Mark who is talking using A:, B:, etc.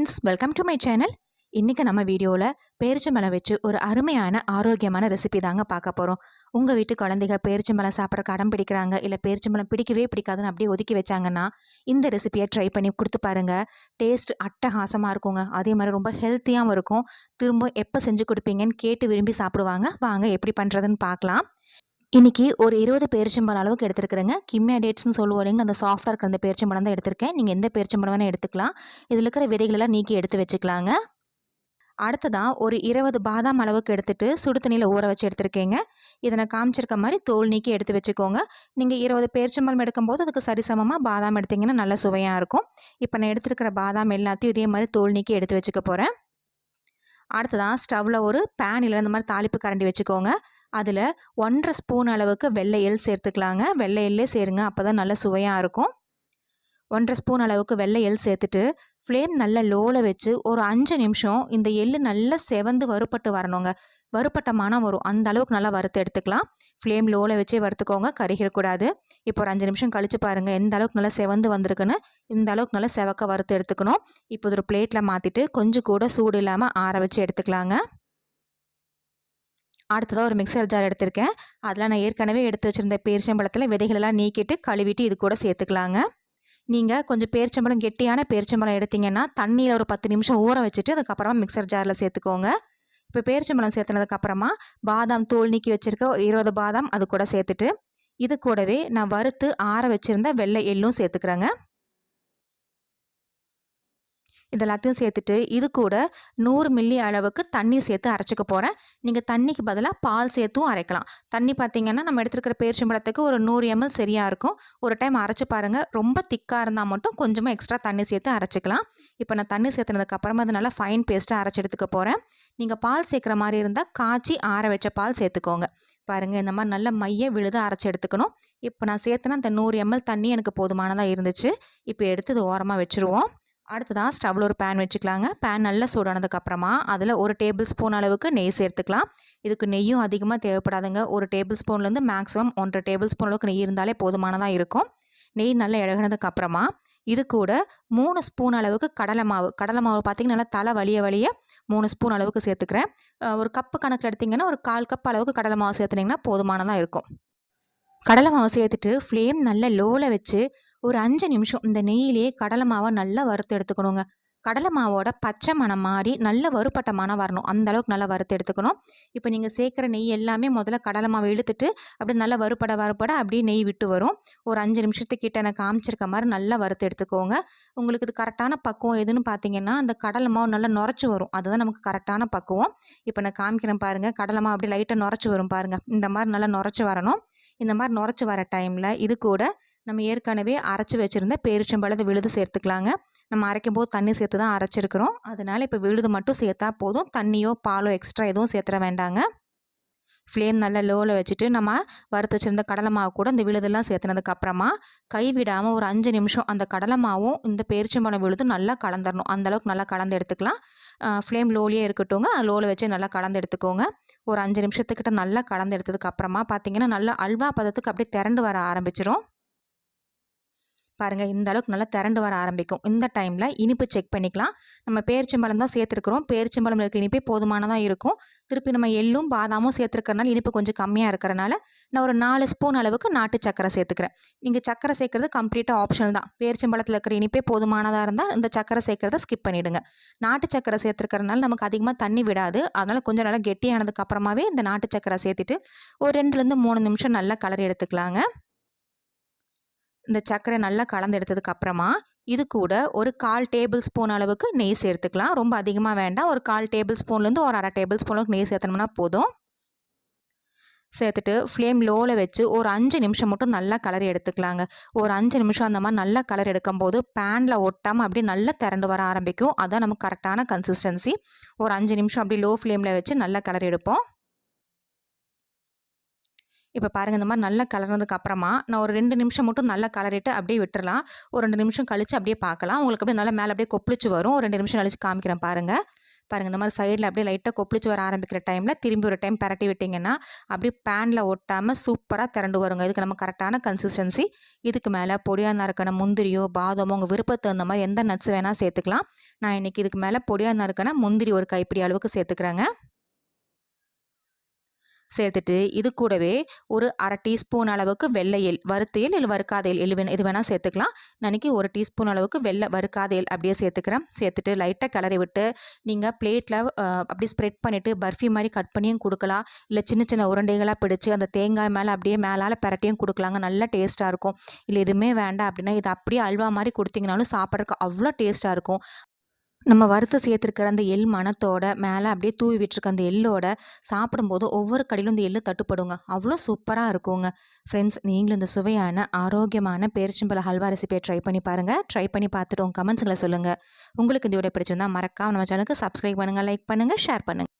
A: Friends, welcome to my channel. இன்றைக்கி நம்ம வீடியோவில் பேரிச்சம்பழம் வச்சு ஒரு அருமையான ஆரோக்கியமான ரெசிபி தாங்க பார்க்க போகிறோம். உங்கள் வீட்டு குழந்தைங்க பேரிச்சம்பழம் சாப்பிட்றக்கு அடம் பிடிக்கிறாங்க, இல்லை பேரிச்சம்பழம் பிடிக்கவே பிடிக்காதுன்னு அப்படியே ஒதுக்கி வச்சாங்கன்னா இந்த ரெசிபியை ட்ரை பண்ணி கொடுத்து பாருங்கள். டேஸ்ட் அட்டகாசமாக இருக்குங்க. அதே மாதிரி ரொம்ப ஹெல்த்தியாகவும் இருக்கும். திரும்ப எப்போ செஞ்சு கொடுப்பீங்கன்னு கேட்டு விரும்பி சாப்பிடுவாங்க. வாங்க எப்படி பண்ணுறதுன்னு பார்க்கலாம். இன்றைக்கி ஒரு 20 பேரிச்சம்பழம் அளவுக்கு எடுத்துருக்குறேங்க. கிம்மியா டேட்ஸ்னு சொல்லுவோம் இல்லைங்க, அந்த சாஃப்டாக இருக்கிற அந்த பேரிச்சம்பழம் தான் எடுத்திருக்கேன். நீங்கள் எந்த பேரிச்சம்பழம் வேணால் எடுத்துக்கலாம். இதில் இருக்கிற விதைகளெல்லாம் நீக்கி எடுத்து வச்சுக்கலாங்க. அடுத்ததான் ஒரு 20 பாதாம் அளவுக்கு எடுத்துகிட்டு சுடு தண்ணியில் ஊற வச்சு எடுத்துருக்கேங்க. இதை நான் காமிச்சிருக்க மாதிரி தோல் நீக்கி எடுத்து வச்சுக்கோங்க. நீங்கள் 20 பேரிச்சம்பழம் எடுக்கும்போது அதுக்கு சரிசமமாக பாதாம் எடுத்திங்கன்னா நல்ல சுவையாக இருக்கும். இப்போ நான் எடுத்துருக்கிற பாதாம் எல்லாத்தையும் இதே மாதிரி தோல் நீக்கி எடுத்து வச்சுக்க போகிறேன். அடுத்ததான் ஸ்டவ்வில் ஒரு பேன் இல்லை இந்த மாதிரி தாளிப்பு கரண்டி வச்சுக்கோங்க. அதில் 1.5 ஸ்பூன் அளவுக்கு வெள்ளை எள் சேர்த்துக்கலாங்க. வெள்ளை எள்ளே சேருங்க, அப்போ தான் நல்ல சுவையாக இருக்கும். 1.5 ஸ்பூன் அளவுக்கு வெள்ளை எள் சேர்த்துட்டு ஃப்ளேம் நல்லா லோவில் வச்சு ஒரு 5 நிமிஷம் இந்த எள் நல்லா செவந்து வறுப்பட்டு வரணுங்க. வறுப்பட்ட மனம் வரும், அந்த அளவுக்கு நல்லா வறுத்து எடுத்துக்கலாம். ஃப்ளேம் லோவில் வச்சே வறுத்துக்கோங்க, கருகிடக்கூடாது. இப்போ ஒரு 5 நிமிஷம் கழித்து பாருங்கள் எந்த அளவுக்கு நல்லா செவந்து வந்திருக்குன்னு. இந்த அளவுக்கு நல்லா செவக்க வறுத்து எடுத்துக்கணும். இப்போ ஒரு பிளேட்டில் மாற்றிட்டு கொஞ்சம் கூட சூடு இல்லாமல் ஆற வச்சு எடுத்துக்கலாங்க. அடுத்ததாக ஒரு மிக்சர் ஜார் எடுத்திருக்கேன். அதில் நான் ஏற்கனவே எடுத்து வச்சுருந்த பேரிச்சம்பழத்தில் விதைகளெல்லாம் நீக்கிட்டு கழுவிட்டு இது கூட சேர்த்துக்கலாங்க. நீங்கள் கொஞ்சம் பேரிச்சம்பழம் கெட்டியான பேரிச்சம்பழம் எடுத்திங்கன்னா தண்ணியில் ஒரு 10 நிமிஷம் ஊற வச்சுட்டு அதுக்கப்புறமா மிக்சர் ஜாரில் சேர்த்துக்கோங்க. இப்போ பேரிச்சம்பழம் சேர்த்துனதுக்கப்புறமா பாதாம் தோல் நீக்கி வச்சுருக்க 20 பாதாம் அது கூட சேர்த்துட்டு இது கூடவே நான் வறுத்து ஆற வச்சுருந்த வெள்ளை எள்ளும் சேர்த்துக்கிறேங்க. இதெல்லாத்தையும் சேர்த்துட்டு இது கூட 100 மில்லி அளவுக்கு தண்ணி சேர்த்து அரைச்சிக்க போகிறேன். நீங்கள் தண்ணிக்கு பதிலாக பால் சேர்த்தும் அரைக்கலாம். தண்ணி பார்த்திங்கன்னா நம்ம எடுத்துருக்கிற பேரிச்சம்பழத்துக்கு ஒரு 100 ml சரியாக இருக்கும். ஒரு டைம் அரைச்சி பாருங்கள். ரொம்ப திக்காக இருந்தால் மட்டும் கொஞ்சமாக எக்ஸ்ட்ரா தண்ணி சேர்த்து அரைச்சிக்கலாம். இப்போ நான் தண்ணி சேர்த்துனதுக்கப்புறமா அது நல்லா ஃபைன் பேஸ்ட்டாக அரைச்சி எடுத்துக்க போகிறேன். நீங்கள் பால் சேர்க்குற மாதிரி இருந்தால் காய்ச்சி ஆற வச்ச பால் சேர்த்துக்கோங்க. பாருங்கள், இந்த மாதிரி நல்ல மைய விழுது அரைச்சி எடுத்துக்கணும். இப்போ நான் சேர்த்துனா அந்த 100 ml தண்ணி எனக்கு போதுமானதாக இருந்துச்சு. இப்போ எடுத்து இது ஓரமாக வச்சுருவோம். அடுத்ததான் ஸ்டவ்வில் ஒரு பேன் வச்சுக்கலாங்க. பேன் நல்லா சூடானதுக்கப்புறமா அதில் 1 டேபிள் ஸ்பூன் அளவுக்கு நெய் சேர்த்துக்கலாம். இதுக்கு நெய்யும் அதிகமாக தேவைப்படாதுங்க. 1 டேபிள் ஸ்பூன்லேருந்து மேக்ஸிமம் 1.5 டேபிள் ஸ்பூன் அளவுக்கு நெய் இருந்தாலே போதுமானதாக இருக்கும். நெய் நல்லா இழகினதுக்கப்புறமா இது கூட 3 ஸ்பூன் அளவுக்கு கடலை மாவு பார்த்திங்கன்னா நல்லா தலை வலிய 3 ஸ்பூன் அளவுக்கு சேர்த்துக்கிறேன். ஒரு கப்பு கணக்கில் எடுத்திங்கன்னா ஒரு 1/4 கப் அளவுக்கு கடலை மாவு சேர்த்துனிங்கன்னா போதுமானதாக இருக்கும். கடலை மாவு சேர்த்துட்டு ஃப்ளேம் நல்லா லோவில் வச்சு ஒரு 5 நிமிஷம் இந்த நெய்யிலேயே கடலை மாவை நல்லா வறுத்து எடுத்துக்கணுங்க. கடலை மாவோட பச்சை மணம் மாறி நல்ல வறுப்பட்ட மனம் வரணும், அந்த அளவுக்கு நல்லா வறுத்து எடுத்துக்கணும். இப்போ நீங்கள் சேர்க்குற நெய் எல்லாமே முதல்ல கடலை மாவை இழுத்துட்டு அப்படி நல்லா வறுப்பட அப்படியே நெய் விட்டு வரும். ஒரு 5 நிமிஷத்துக்கிட்ட நான் காமிச்சிருக்க மாதிரி நல்லா வறுத்து எடுத்துக்கோங்க. உங்களுக்கு இது கரெக்டான பக்குவம் எதுன்னு பார்த்தீங்கன்னா அந்த கடலை மாவு நல்லா நுரைச்சி வரும், அதுதான் நமக்கு கரெக்டான பக்குவம். இப்போ நான் காமிக்கிறேன் பாருங்கள். கடலை மாவு அப்படி லைட்டாக நுரைச்சி வரும் பாருங்கள். இந்த மாதிரி நல்லா நுரைச்சி வரணும். இந்த மாதிரி நுரைச்சி வர டைமில் இது கூட நம்ம ஏற்கனவே அரைச்சி வச்சுருந்த பேரிச்சம்பழத்தை விழுது சேர்த்துக்கலாங்க. நம்ம அரைக்கும் போது தண்ணி சேர்த்து தான் அரைச்சிருக்கிறோம். அதனால் இப்போ விழுது மட்டும் சேர்த்தா போதும். தண்ணியோ பாலோ எக்ஸ்ட்ரா எதுவும் சேர்த்துற வேண்டாங்க. ஃப்ளேம் நல்லா லோவில் வச்சுட்டு நம்ம வறுத்து வச்சுருந்த கடலை மாவு கூட இந்த விழுதெல்லாம் சேர்த்துனதுக்கப்புறமா கைவிடாமல் ஒரு 5 நிமிஷம் அந்த கடலை மாவும் இந்த பேரிச்சம்பழம் விழுதும் நல்லா கலந்துடணும். அந்தளவுக்கு நல்லா கலந்து எடுத்துக்கலாம். ஃப்ளேம் லோலியே இருக்கட்டுங்க, லோவில் வச்சு நல்லா கலந்து எடுத்துக்கோங்க. ஒரு 5 நிமிஷத்துக்கிட்ட நல்லா கலந்து எடுத்ததுக்கப்புறமா பார்த்திங்கன்னா நல்லா அல்வா பதத்துக்கு அப்படியே திரண்டு வர ஆரம்பிச்சிடும். பாருங்கள், இந்த அளவுக்கு நல்லா திரண்டு வர ஆரம்பிக்கும். இந்த டைமில் இனிப்பு செக் பண்ணிக்கலாம். நம்ம பேரிச்சம்பழம் தான் சேர்த்துருக்குறோம். பேரிச்சம்பழம் இருக்க இனிப்பே போதுமானதாக இருக்கும். திருப்பி நம்ம எள்ளும் பாதாமும் சேர்த்துருக்கறனால இனிப்பு கொஞ்சம் கம்மியாக இருக்கிறனால நான் ஒரு 4 ஸ்பூன் அளவுக்கு நாட்டு சக்கரை சேர்த்துக்கிறேன். நீங்கள் சக்கரை சேர்க்குறது கம்ப்ளீட்டாக ஆப்ஷனல் தான். பேரிச்சம்பழத்தில் இருக்கிற இனிப்பே போதுமானதாக இருந்தால் இந்த சக்கரை சேர்க்குறத ஸ்கிப் பண்ணிவிடுங்க. நாட்டு சக்கரை சேர்த்துருக்கறனால நமக்கு அதிகமாக தண்ணி விடாது. அதனால் கொஞ்சம் நல்லா கெட்டியானதுக்கு அப்புறமாவே இந்த நாட்டு சக்கரை சேர்த்துட்டு ஒரு 2லேருந்து 3 நிமிஷம் நல்லா கலரி எடுத்துக்கலாங்க. இந்த சர்க்கரை நல்லா கலந்து எடுத்ததுக்கு அப்புறமா இது கூட ஒரு 1/4 டேபிள் ஸ்பூன் அளவுக்கு நெய் சேர்த்துக்கலாம். ரொம்ப அதிகமாக வேண்டாம். ஒரு 1/4 டேபிள் ஸ்பூன்லேருந்து ஒரு 1/2 டேபிள் ஸ்பூன் அளவுக்கு நெய் சேர்த்தோம்னா போதும். சேர்த்துட்டு ஃப்ளேம் லோவில் வச்சு ஒரு 5 நிமிஷம் மட்டும் நல்லா கலரி எடுத்துக்கலாங்க. ஒரு 5 நிமிஷம் அந்த மாதிரி நல்லா கலர் எடுக்கும்போது பேனில் ஒட்டாமல் அப்படியே நல்லா திரண்டு வர ஆரம்பிக்கும். அதுதான் நமக்கு கரெக்டான கன்சிஸ்டன்சி. ஒரு 5 நிமிஷம் அப்படி லோ ஃப்ளேமில் வச்சு நல்லா கலரி எடுப்போம். இப்போ பாருங்கள், இந்த மாதிரி நல்லா கலர்னதுக்கு அப்புறமா நான் ஒரு 2 நிமிஷம் மட்டும் நல்லா கலரிட்டு அப்படியே விட்டுறலாம். ஒரு 2 நிமிஷம் கழித்து அப்படியே பார்க்கலாம். உங்களுக்கு அப்படியே நல்லா மேலே அப்படியே கொப்பளிச்சு வரும். ஒரு 2 நிமிஷம் கழிச்சு காமிக்கிறேன் பாருங்கள். பாருங்கள் இந்த மாதிரி சைடில் அப்படியே லைட்டாக கொப்பளிச்சு வர ஆரம்பிக்கிற டைமில் திரும்பி ஒரு டைம் பரட்டி விட்டிங்கன்னா அப்படியே பேனில் ஒட்டாமல் சூப்பராக திரண்டு வருங்க. இதுக்கு நம்ம கரெக்டான கன்சிஸ்டன்சி. இதுக்கு மேலே பொடியாக நறுக்கின முந்திரியோ பாதாமோ உங்கள் விருப்பத்துக்கு தகுந்த மாதிரி எந்த நட்ஸ் வேணால் சேர்த்துக்கலாம். நான் இன்றைக்கி இதுக்கு மேலே பொடியாக நறுக்கின முந்திரி ஒரு கைப்பிடி அளவுக்கு சேர்த்துக்கிறேங்க. சேர்த்துட்டு இது கூடவே ஒரு 1/2 டீஸ்பூன் அளவுக்கு வெள்ளை எள், வறுத்த எள் இல்லை வறுக்காத எள் இது வேணால் சேர்த்துக்கலாம். நான் இன்றைக்கி 1 டீஸ்பூன் அளவுக்கு வறுக்காத எள் அப்படியே சேர்த்துக்கிறேன். சேர்த்துட்டு லைட்டாக கிளறி விட்டு நீங்கள் பிளேட்டில் அப்படி ஸ்ப்ரெட் பண்ணிவிட்டு பர்ஃபி மாதிரி கட் பண்ணியும் கொடுக்கலாம். இல்லை சின்ன சின்ன உருண்டைகளாக பிடிச்சி அந்த தேங்காய் மேலே அப்படியே மேலால் பரட்டியும் கொடுக்கலாங்க. நல்லா டேஸ்ட்டாக இருக்கும். இல்லை எதுவுமே வேண்டாம் அப்படின்னா இது அப்படியே அல்வா மாதிரி கொடுத்தீங்கனாலும் சாப்பிட்றதுக்கு அவ்வளோ டேஸ்ட்டாக இருக்கும். நம்ம வறுத்து சேர்த்துருக்கிற அந்த எள் மணத்தோட மேலே அப்படியே தூவி விட்டுருக்க அந்த எள்ளோட சாப்பிடும்போது ஒவ்வொரு கடையிலும் இந்த எள்ளு தட்டுப்படுங்க. அவ்வளோ சூப்பராக இருக்குங்க. ஃப்ரெண்ட்ஸ், நீங்களும் இந்த சுவையான ஆரோக்கியமான பேரிச்சம்பழ ஹல்வா ரெசிபியை ட்ரை பண்ணி பாருங்கள். ட்ரை பண்ணி பார்த்துட்டு உங்கள் கமெண்ட்ஸுங்களை சொல்லுங்கள். உங்களுக்கு இந்த வீடியோ பிடிச்சிருந்தா மறக்காம நம்ம சேனலுக்கு சப்ஸ்கிரைப் பண்ணுங்கள், லைக் பண்ணுங்கள், ஷேர் பண்ணுங்கள்.